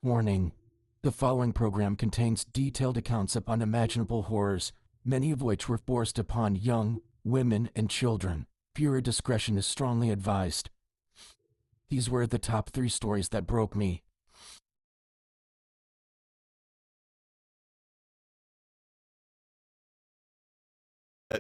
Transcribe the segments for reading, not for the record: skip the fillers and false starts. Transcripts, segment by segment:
Warning. The following program contains detailed accounts of unimaginable horrors, many of which were forced upon young, women, and children. Viewer discretion is strongly advised. These were the top 3 stories that broke me.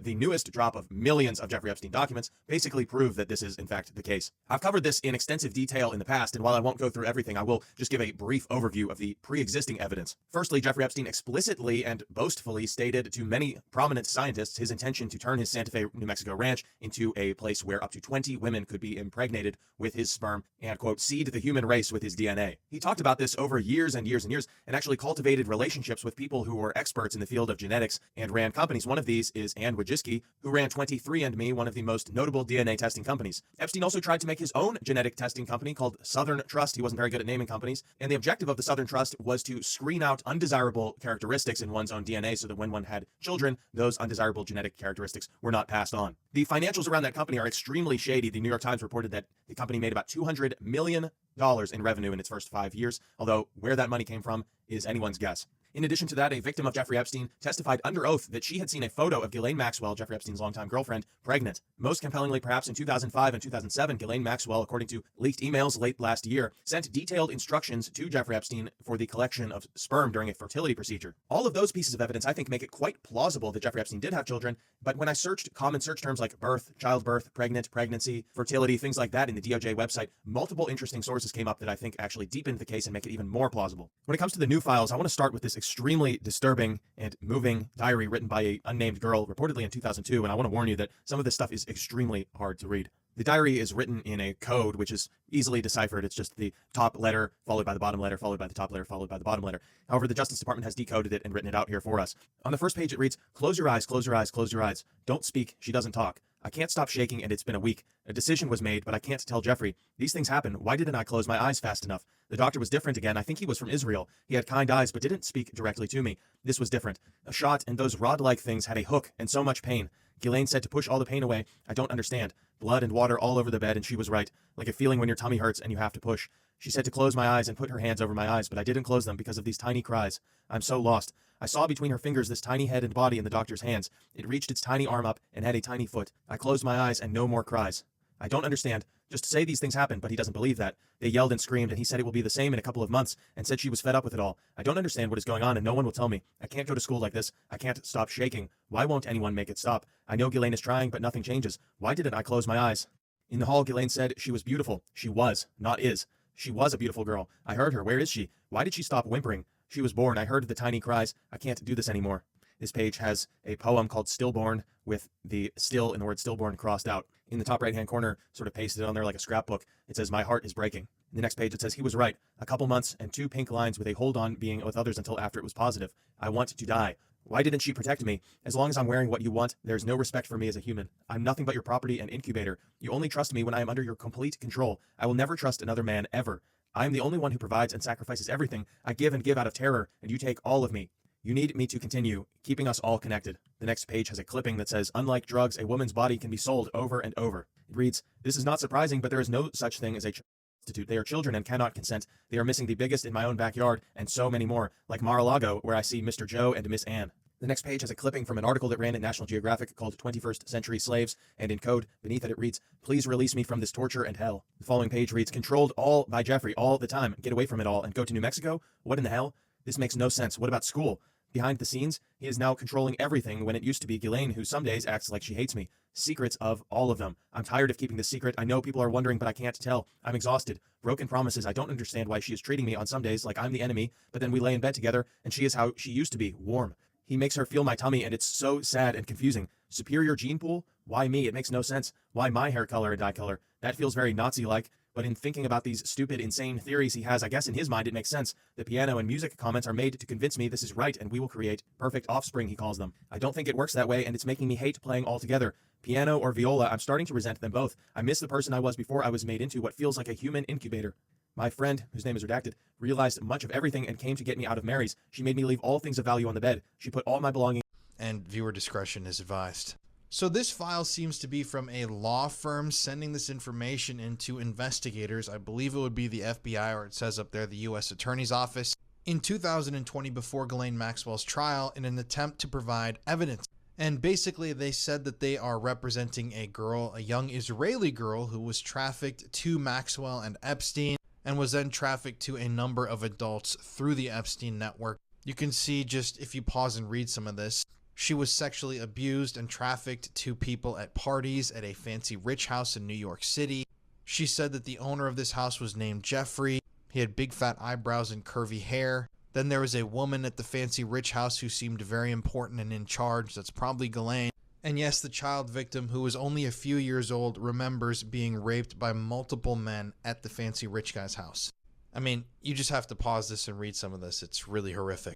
The newest drop of millions of Jeffrey Epstein documents basically prove that this is in fact the case. I've covered this in extensive detail in the past, and while I won't go through everything, I will just give a brief overview of the pre-existing evidence. Firstly, Jeffrey Epstein explicitly and boastfully stated to many prominent scientists his intention to turn his Santa Fe, New Mexico ranch into a place where up to 20 women could be impregnated with his sperm and, quote, seed the human race with his DNA. He talked about this over years and years and years, and actually cultivated relationships with people who were experts in the field of genetics and ran companies. One of these is Anne Wojcicki, who ran 23andMe, one of the most notable DNA testing companies. Epstein also tried to make his own genetic testing company called Southern Trust. He wasn't very good at naming companies, and the objective of the Southern Trust was to screen out undesirable characteristics in one's own DNA so that when one had children, those undesirable genetic characteristics were not passed on. The financials around that company are extremely shady. The New York Times reported that the company made about $200 million in revenue in its first 5 years, although where that money came from is anyone's guess. In addition to that, a victim of Jeffrey Epstein testified under oath that she had seen a photo of Ghislaine Maxwell, Jeffrey Epstein's longtime girlfriend, pregnant. Most compellingly, perhaps in 2005 and 2007, Ghislaine Maxwell, according to leaked emails late last year, sent detailed instructions to Jeffrey Epstein for the collection of sperm during a fertility procedure. All of those pieces of evidence, I think, make it quite plausible that Jeffrey Epstein did have children, but when I searched common search terms like birth, childbirth, pregnant, pregnancy, fertility, things like that in the DOJ website, multiple interesting sources came up that I think actually deepened the case and make it even more plausible. When it comes to the new files, I want to start with this extremely disturbing and moving diary written by an unnamed girl, reportedly in 2002, and I want to warn you that some of this stuff is extremely hard to read. The diary is written in a code which is easily deciphered. It's just the top letter followed by the bottom letter, followed by the top letter, followed by the bottom letter. However, the Justice Department has decoded it and written it out here for us. On the first page it reads, "Close your eyes, close your eyes, close your eyes. Don't speak, she doesn't talk. I can't stop shaking and it's been a week. A decision was made, but I can't tell Jeffrey. These things happen. Why didn't I close my eyes fast enough? The doctor was different again. I think he was from Israel. He had kind eyes, but didn't speak directly to me. This was different. A shot and those rod-like things had a hook and so much pain. Ghislaine said to push all the pain away. I don't understand. Blood and water all over the bed, and she was right. Like a feeling when your tummy hurts and you have to push. She said to close my eyes and put her hands over my eyes, but I didn't close them because of these tiny cries. I'm so lost. I saw between her fingers this tiny head and body in the doctor's hands. It reached its tiny arm up and had a tiny foot. I closed my eyes and no more cries. I don't understand. Just say these things happen, but he doesn't believe that. They yelled and screamed, and he said it will be the same in a couple of months, and said she was fed up with it all. I don't understand what is going on, and no one will tell me. I can't go to school like this. I can't stop shaking. Why won't anyone make it stop? I know Ghislaine is trying, but nothing changes. Why didn't I close my eyes?" In the hall, Ghislaine said she was beautiful. She was, not is. She was a beautiful girl. I heard her. Where is she? Why did she stop whimpering? She was born. I heard the tiny cries. I can't do this anymore. This page has a poem called Stillborn with the still in the word stillborn crossed out. In the top right-hand corner, sort of pasted on there like a scrapbook, it says, "My heart is breaking." In the next page, it says, "He was right. A couple months and 2 pink lines with a hold on being with others until after it was positive. I want to die. Why didn't she protect me? As long as I'm wearing what you want, there's no respect for me as a human. I'm nothing but your property and incubator. You only trust me when I am under your complete control. I will never trust another man, ever. I am the only one who provides and sacrifices everything. I give and give out of terror, and you take all of me. You need me to continue, keeping us all connected." The next page has a clipping that says, "Unlike drugs, a woman's body can be sold over and over." It reads, "This is not surprising, but there is no such thing as a prostitute. They are children and cannot consent. They are missing the biggest in my own backyard, and so many more, like Mar-a-Lago, where I see Mr. Joe and Miss Anne." The next page has a clipping from an article that ran in National Geographic called 21st Century Slaves, and in code, beneath it reads, "Please release me from this torture and hell." The following page reads, "Controlled all by Jeffrey all the time. Get away from it all and go to New Mexico? What in the hell? This makes no sense. What about school? Behind the scenes, he is now controlling everything when it used to be Ghislaine who some days acts like she hates me. Secrets of all of them. I'm tired of keeping this secret. I know people are wondering, but I can't tell. I'm exhausted. Broken promises. I don't understand why she is treating me on some days like I'm the enemy, but then we lay in bed together and she is how she used to be, warm. He makes her feel my tummy and it's so sad and confusing. Superior gene pool? Why me? It makes no sense. Why my hair color and eye color? That feels very Nazi-like. But in thinking about these stupid, insane theories he has, I guess in his mind it makes sense. The piano and music comments are made to convince me this is right and we will create perfect offspring, he calls them. I don't think it works that way and it's making me hate playing altogether. Piano or viola, I'm starting to resent them both. I miss the person I was before I was made into what feels like a human incubator. My friend, whose name is redacted, realized much of everything and came to get me out of Mary's. She made me leave all things of value on the bed. She put all my belongings..." And viewer discretion is advised. So this file seems to be from a law firm sending this information into investigators. I believe it would be the FBI, or it says up there the U.S. Attorney's Office, in 2020 before Ghislaine Maxwell's trial in an attempt to provide evidence. And basically they said that they are representing a girl, a young Israeli girl who was trafficked to Maxwell and Epstein and was then trafficked to a number of adults through the Epstein network. You can see, just if you pause and read some of this, she was sexually abused and trafficked to people at parties at a fancy rich house in New York City. She said that the owner of this house was named Jeffrey. He had big fat eyebrows and curvy hair. Then there was a woman at the fancy rich house who seemed very important and in charge. That's probably Ghislaine. And yes, the child victim, who was only a few years old, remembers being raped by multiple men at the fancy rich guy's house. I mean, you just have to pause this and read some of this. It's really horrific.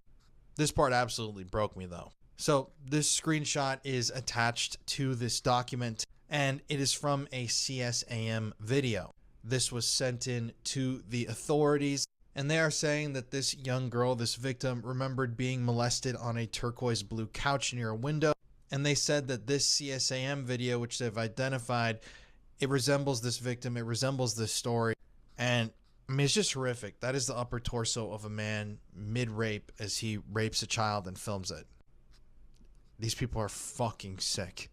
This part absolutely broke me, though. So this screenshot is attached to this document, and it is from a CSAM video. This was sent in to the authorities, and they are saying that this young girl, this victim, remembered being molested on a turquoise blue couch near a window. And they said that this CSAM video, which they've identified, it resembles this victim, it resembles this story. And I mean, it's just horrific. That is the upper torso of a man mid-rape as he rapes a child and films it. These people are fucking sick.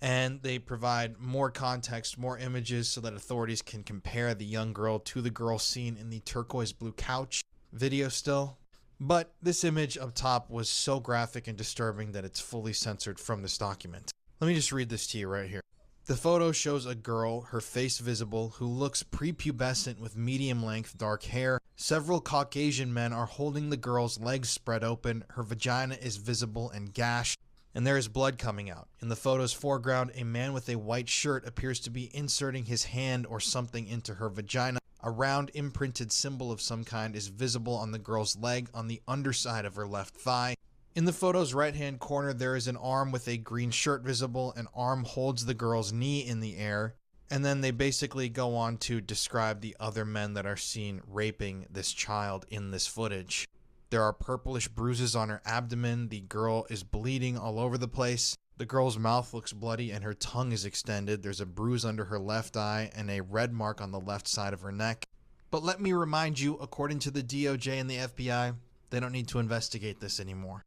And they provide more context, more images, so that authorities can compare the young girl to the girl seen in the turquoise blue couch video still. But this image up top was so graphic and disturbing that it's fully censored from this document. Let me just read this to you right here. The photo shows a girl, her face visible, who looks prepubescent with medium-length dark hair. Several Caucasian men are holding the girl's legs spread open. Her vagina is visible and gashed, and there is blood coming out. In the photo's foreground, a man with a white shirt appears to be inserting his hand or something into her vagina. A round imprinted symbol of some kind is visible on the girl's leg on the underside of her left thigh. In the photo's right-hand corner, there is an arm with a green shirt visible. An arm holds the girl's knee in the air. And then they basically go on to describe the other men that are seen raping this child in this footage. There are purplish bruises on her abdomen. The girl is bleeding all over the place. The girl's mouth looks bloody and her tongue is extended. There's a bruise under her left eye and a red mark on the left side of her neck. But let me remind you, according to the DOJ and the FBI, they don't need to investigate this anymore.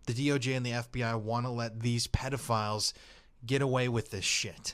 The DOJ and the FBI want to let these pedophiles get away with this shit.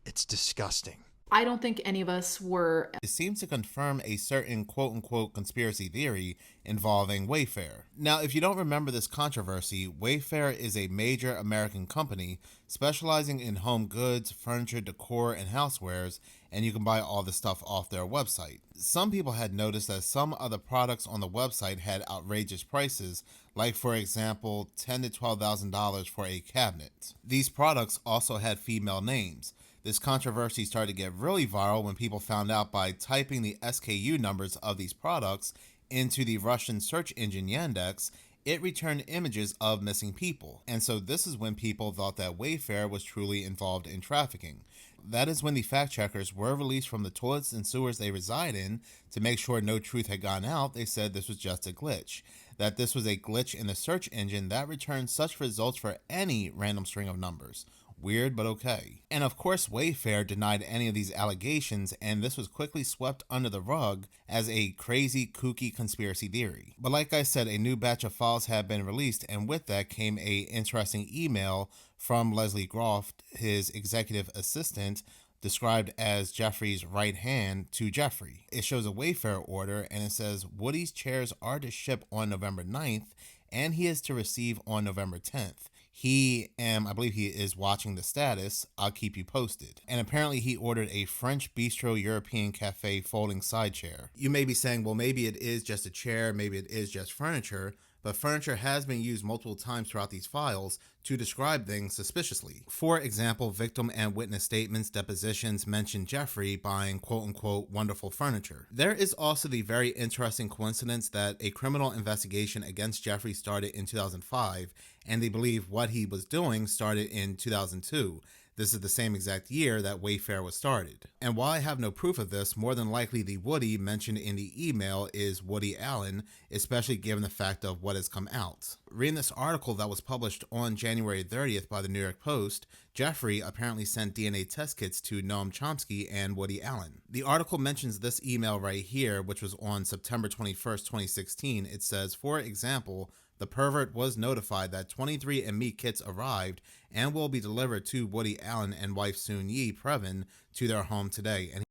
It's disgusting. I don't think any of us were. It seems to confirm a certain quote-unquote conspiracy theory involving Wayfair. Now, if you don't remember this controversy, Wayfair is a major American company specializing in home goods, furniture, decor, and housewares, and you can buy all the stuff off their website. Some people had noticed that some of the products on the website had outrageous prices, like for example, $10,000 to $12,000 for a cabinet. These products also had female names. This controversy started to get really viral when people found out by typing the SKU numbers of these products into the Russian search engine Yandex, it returned images of missing people. And so this is when people thought that Wayfair was truly involved in trafficking. That is when the fact checkers were released from the toilets and sewers they reside in to make sure no truth had gone out. They said this was just a glitch, that this was a glitch in the search engine that returned such results for any random string of numbers. Weird, but okay. And of course, Wayfair denied any of these allegations, and this was quickly swept under the rug as a crazy, kooky conspiracy theory. But like I said, a new batch of files have been released, and with that came a interesting email from Leslie Groff, his executive assistant, described as Jeffrey's right hand to Jeffrey. It shows a Wayfair order, and it says Woody's chairs are to ship on November 9th, and he is to receive on November 10th. I believe he is watching the status. I'll keep you posted. And apparently he ordered a French Bistro European Cafe folding side chair. You may be saying, well, maybe it is just a chair, maybe it is just furniture, but furniture has been used multiple times throughout these files to describe things suspiciously. For example, victim and witness statements, depositions mention Jeffrey buying quote-unquote wonderful furniture. There is also the very interesting coincidence that a criminal investigation against Jeffrey started in 2005, and they believe what he was doing started in 2002. This is the same exact year that Wayfair was started. And while I have no proof of this, more than likely the Woody mentioned in the email is Woody Allen, especially given the fact of what has come out. Reading this article that was published on January 30th by the New York Post, Jeffrey apparently sent DNA test kits to Noam Chomsky and Woody Allen. The article mentions this email right here, which was on September 21st, 2016. It says, for example, the pervert was notified that 23andMe kits arrived and will be delivered to Woody Allen and wife Soon-Yi Previn to their home today. And